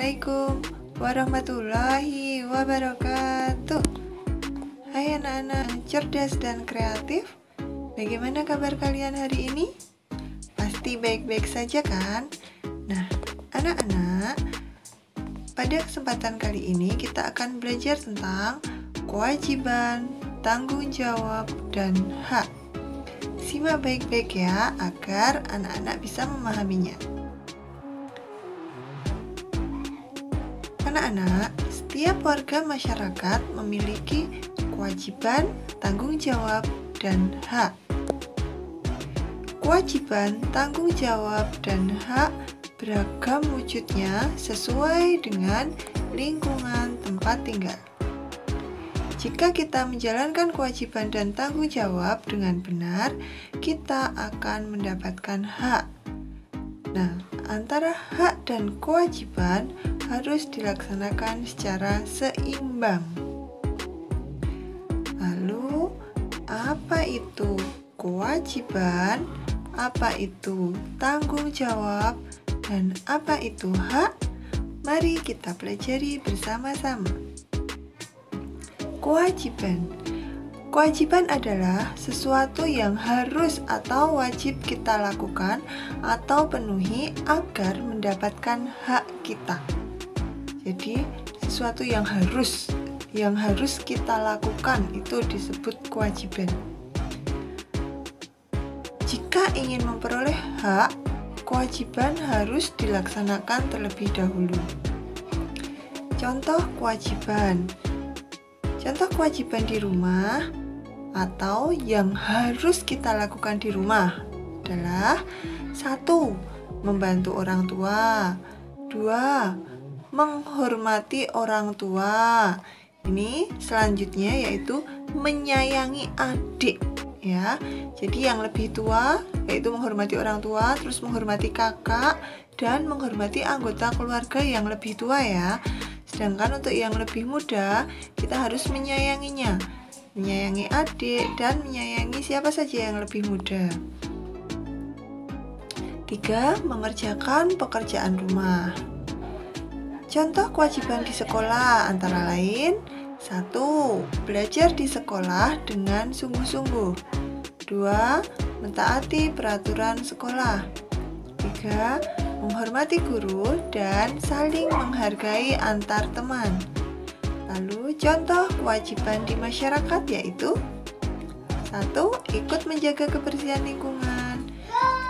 Assalamualaikum warahmatullahi wabarakatuh. Hai anak-anak cerdas dan kreatif, bagaimana kabar kalian hari ini? Pasti baik-baik saja kan? Nah, anak-anak, pada kesempatan kali ini kita akan belajar tentang kewajiban, tanggung jawab, dan hak. Simak baik-baik ya, agar anak-anak bisa memahaminya. Anak-anak, setiap warga masyarakat memiliki kewajiban, tanggung jawab, dan hak. Kewajiban, tanggung jawab, dan hak beragam wujudnya sesuai dengan lingkungan tempat tinggal. Jika kita menjalankan kewajiban dan tanggung jawab dengan benar, kita akan mendapatkan hak. Nah, antara hak dan kewajiban harus dilaksanakan secara seimbang. Lalu, apa itu kewajiban? Apa itu tanggung jawab? Dan apa itu hak? Mari kita pelajari bersama-sama. Kewajiban. Kewajiban adalah sesuatu yang harus atau wajib kita lakukan atau penuhi agar mendapatkan hak kita. Jadi, sesuatu yang harus kita lakukan itu disebut kewajiban. Jika ingin memperoleh hak, kewajiban harus dilaksanakan terlebih dahulu. Contoh kewajiban. Contoh kewajiban di rumah atau yang harus kita lakukan di rumah adalah 1. Membantu orang tua. 2. Menghormati orang tua. Ini selanjutnya yaitu menyayangi adik ya. Jadi yang lebih tua yaitu menghormati orang tua, terus menghormati kakak dan menghormati anggota keluarga yang lebih tua ya. Sedangkan untuk yang lebih muda, kita harus menyayanginya. Menyayangi adik dan menyayangi siapa saja yang lebih muda. 3. Mengerjakan pekerjaan rumah. Contoh kewajiban di sekolah antara lain 1. Belajar di sekolah dengan sungguh-sungguh. 2. Mentaati peraturan sekolah. 3. Menghormati guru dan saling menghargai antar teman. Lalu contoh kewajiban di masyarakat yaitu 1. Ikut menjaga kebersihan lingkungan.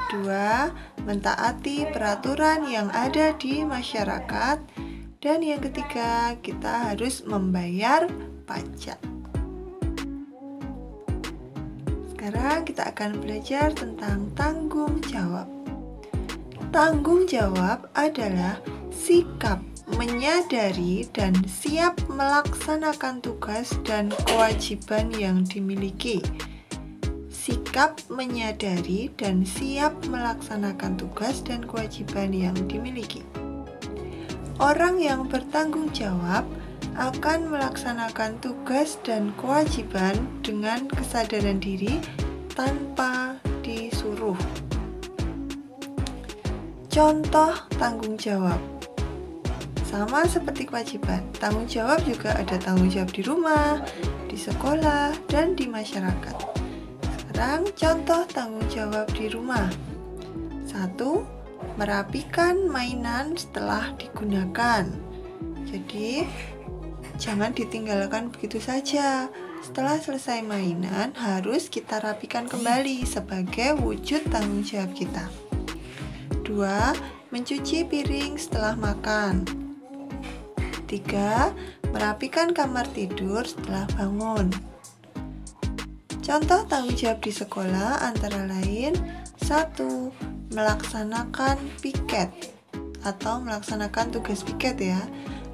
2. Mentaati peraturan yang ada di masyarakat. Dan yang ketiga, kita harus membayar pajak. Sekarang kita akan belajar tentang tanggung jawab. Tanggung jawab adalah sikap menyadari dan siap melaksanakan tugas dan kewajiban yang dimiliki. Sikap menyadari dan siap melaksanakan tugas dan kewajiban yang dimiliki. Orang yang bertanggung jawab akan melaksanakan tugas dan kewajiban dengan kesadaran diri tanpa disuruh. Contoh tanggung jawab. Sama seperti kewajiban, tanggung jawab juga ada tanggung jawab di rumah, di sekolah, dan di masyarakat. Sekarang contoh tanggung jawab di rumah. 1. Merapikan mainan setelah digunakan. Jadi, jangan ditinggalkan begitu saja. Setelah selesai mainan, harus kita rapikan kembali sebagai wujud tanggung jawab kita. 2. Mencuci piring setelah makan. 3. Merapikan kamar tidur setelah bangun. Contoh tanggung jawab di sekolah antara lain 1. Melaksanakan piket atau melaksanakan tugas piket ya.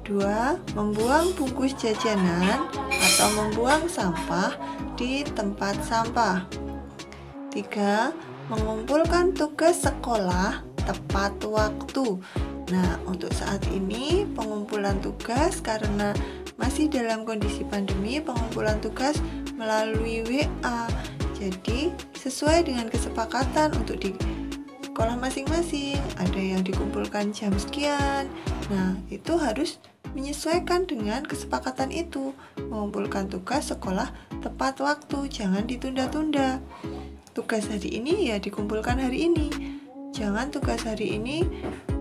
2. Membuang bungkus jajanan atau membuang sampah di tempat sampah. 3. Mengumpulkan tugas sekolah tepat waktu. Nah, untuk saat ini pengumpulan tugas karena masih dalam kondisi pandemi, pengumpulan tugas melalui WA. Jadi, sesuai dengan kesepakatan untuk sekolah masing-masing, ada yang dikumpulkan jam sekian. Nah, itu harus menyesuaikan dengan kesepakatan itu. Mengumpulkan tugas sekolah tepat waktu, jangan ditunda-tunda. Tugas hari ini ya dikumpulkan hari ini. Jangan tugas hari ini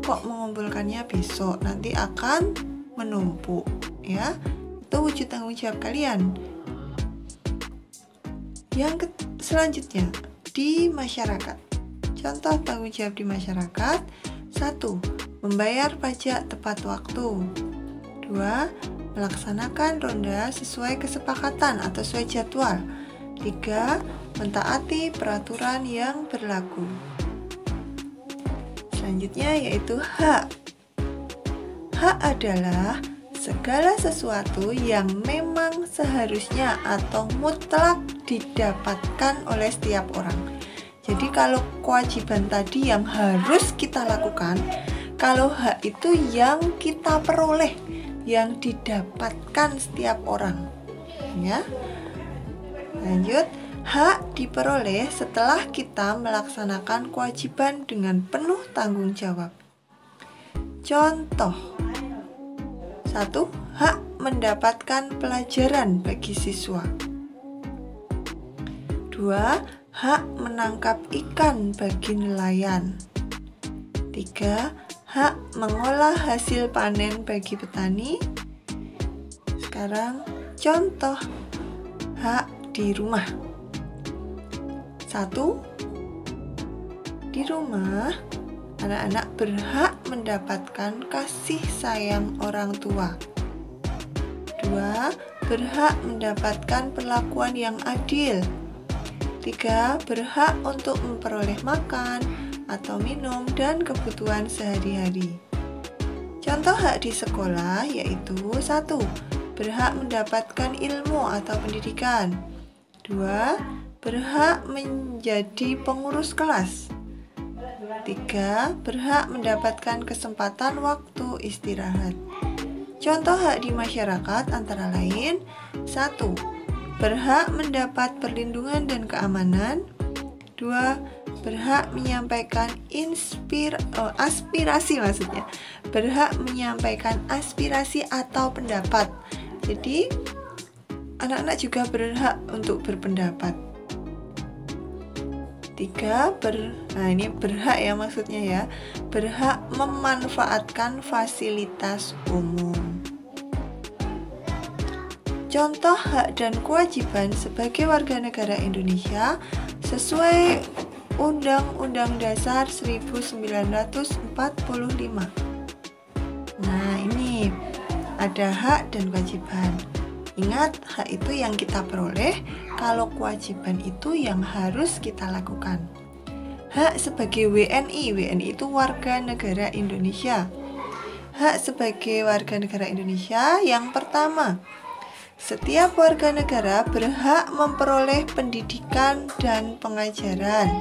kok mengumpulkannya besok, nanti akan menumpuk, ya. Itu wujud tanggung jawab kalian. Yang selanjutnya, di masyarakat. Contoh tanggung jawab di masyarakat: 1. Membayar pajak tepat waktu. 2. Melaksanakan ronda sesuai kesepakatan atau sesuai jadwal. 3. Mentaati peraturan yang berlaku. Selanjutnya yaitu hak. Hak adalah segala sesuatu yang memang seharusnya atau mutlak didapatkan oleh setiap orang. Jadi kalau kewajiban tadi yang harus kita lakukan, kalau hak itu yang kita peroleh, yang didapatkan setiap orang. Ya. Lanjut, hak diperoleh setelah kita melaksanakan kewajiban dengan penuh tanggung jawab. Contoh: 1. Hak mendapatkan pelajaran bagi siswa. 2. Hak menangkap ikan bagi nelayan. 3. Hak mengolah hasil panen bagi petani. Sekarang contoh hak di rumah. 1. Di rumah, anak-anak berhak mendapatkan kasih sayang orang tua. 2. Berhak mendapatkan perlakuan yang adil. 3. Berhak untuk memperoleh makan atau minum dan kebutuhan sehari-hari. Contoh hak di sekolah yaitu: 1. Berhak mendapatkan ilmu atau pendidikan. 2. Berhak menjadi pengurus kelas. 3. Berhak mendapatkan kesempatan waktu istirahat. Contoh hak di masyarakat antara lain: 1. Berhak mendapat perlindungan dan keamanan. 2. Berhak menyampaikan aspirasi maksudnya. Berhak menyampaikan aspirasi atau pendapat. Jadi, anak-anak juga berhak untuk berpendapat. 3. Ini berhak ya maksudnya ya. Berhak memanfaatkan fasilitas umum. Contoh hak dan kewajiban sebagai warga negara Indonesia sesuai Undang-Undang Dasar 1945. Nah, ini ada hak dan kewajiban. Ingat, hak itu yang kita peroleh, kalau kewajiban itu yang harus kita lakukan. Hak sebagai WNI. WNI itu warga negara Indonesia. Hak sebagai warga negara Indonesia yang pertama: setiap warga negara berhak memperoleh pendidikan dan pengajaran.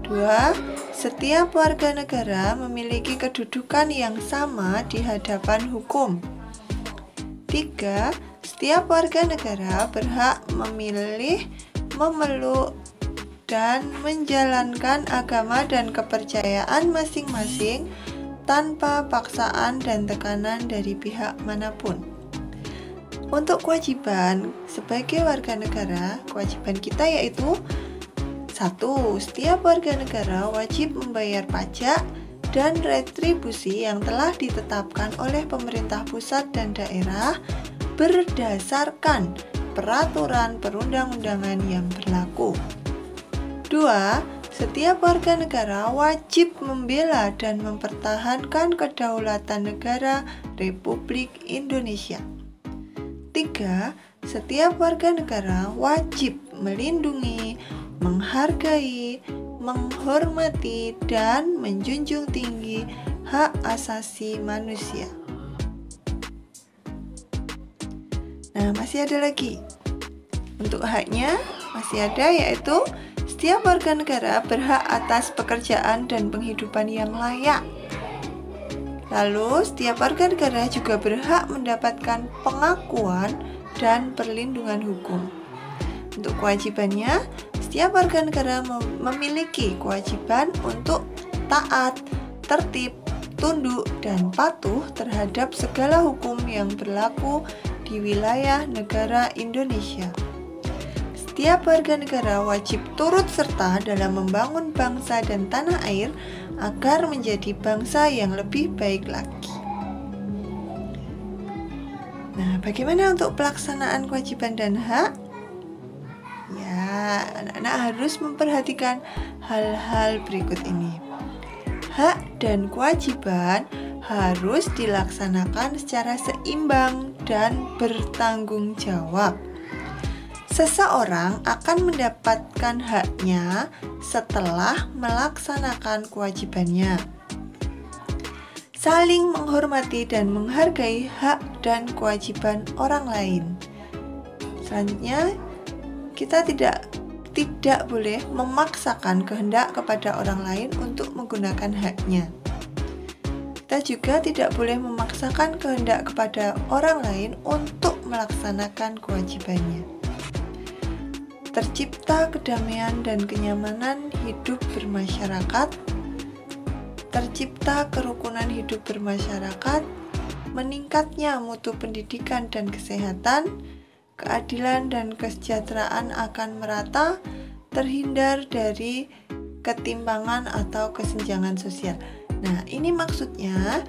2. Setiap warga negara memiliki kedudukan yang sama di hadapan hukum. 3. Setiap warga negara berhak memilih, memeluk, dan menjalankan agama dan kepercayaan masing-masing tanpa paksaan dan tekanan dari pihak manapun. Untuk kewajiban sebagai warga negara, kewajiban kita yaitu: 1. Setiap warga negara wajib membayar pajak dan retribusi yang telah ditetapkan oleh pemerintah pusat dan daerah berdasarkan peraturan perundang-undangan yang berlaku. 2. Setiap warga negara wajib membela dan mempertahankan kedaulatan negara Republik Indonesia. 3. Setiap warga negara wajib melindungi, menghargai, menghormati, dan menjunjung tinggi hak asasi manusia. Nah, masih ada lagi. Untuk haknya masih ada, yaitu setiap warga negara berhak atas pekerjaan dan penghidupan yang layak. Lalu, setiap warga negara juga berhak mendapatkan pengakuan dan perlindungan hukum. Untuk kewajibannya, setiap warga negara memiliki kewajiban untuk taat, tertib, tunduk, dan patuh terhadap segala hukum yang berlaku di wilayah negara Indonesia. Setiap warga negara wajib turut serta dalam membangun bangsa dan tanah air agar menjadi bangsa yang lebih baik lagi. Nah, bagaimana untuk pelaksanaan kewajiban dan hak? Ya, anak-anak harus memperhatikan hal-hal berikut ini. Hak dan kewajiban harus dilaksanakan secara seimbang dan bertanggung jawab. Seseorang akan mendapatkan haknya setelah melaksanakan kewajibannya. Saling menghormati dan menghargai hak dan kewajiban orang lain. Selanjutnya, kita tidak boleh memaksakan kehendak kepada orang lain untuk menggunakan haknya. Kita juga tidak boleh memaksakan kehendak kepada orang lain untuk melaksanakan kewajibannya. Tercipta kedamaian dan kenyamanan hidup bermasyarakat, tercipta kerukunan hidup bermasyarakat, meningkatnya mutu pendidikan dan kesehatan, keadilan dan kesejahteraan akan merata, terhindar dari ketimpangan atau kesenjangan sosial. Nah, ini maksudnya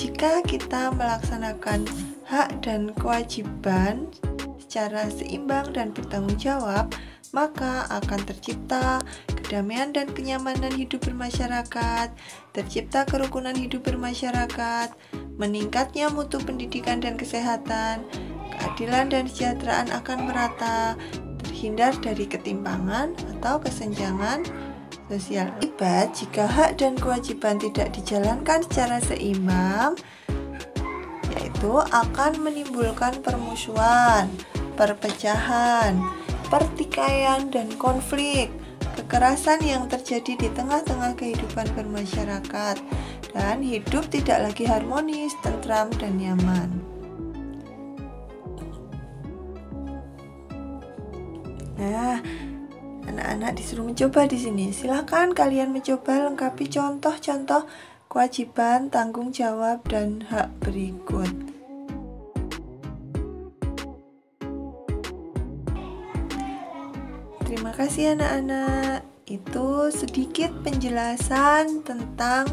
jika kita melaksanakan hak dan kewajiban secara seimbang dan bertanggung jawab, maka akan tercipta kedamaian dan kenyamanan hidup bermasyarakat, tercipta kerukunan hidup bermasyarakat, meningkatnya mutu pendidikan dan kesehatan, keadilan dan kesejahteraan akan merata, terhindar dari ketimpangan atau kesenjangan sosial. Akibat jika hak dan kewajiban tidak dijalankan secara seimbang, yaitu akan menimbulkan permusuhan, perpecahan, pertikaian dan konflik, kekerasan yang terjadi di tengah-tengah kehidupan bermasyarakat, dan hidup tidak lagi harmonis, tentram, dan nyaman. Nah, anak-anak disuruh mencoba di sini. Silakan kalian mencoba lengkapi contoh-contoh kewajiban, tanggung jawab, dan hak berikut. Terima kasih anak-anak. Itu sedikit penjelasan tentang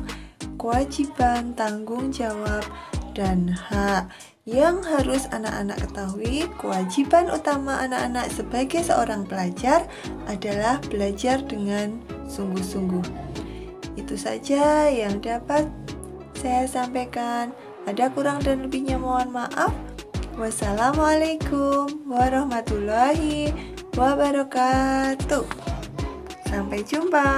kewajiban, tanggung jawab, dan hak. Yang harus anak-anak ketahui, kewajiban utama anak-anak sebagai seorang pelajar adalah belajar dengan sungguh-sungguh. Itu saja yang dapat saya sampaikan. Ada kurang dan lebihnya mohon maaf. Wassalamualaikum warahmatullahi wabarakatuh. Sampai jumpa.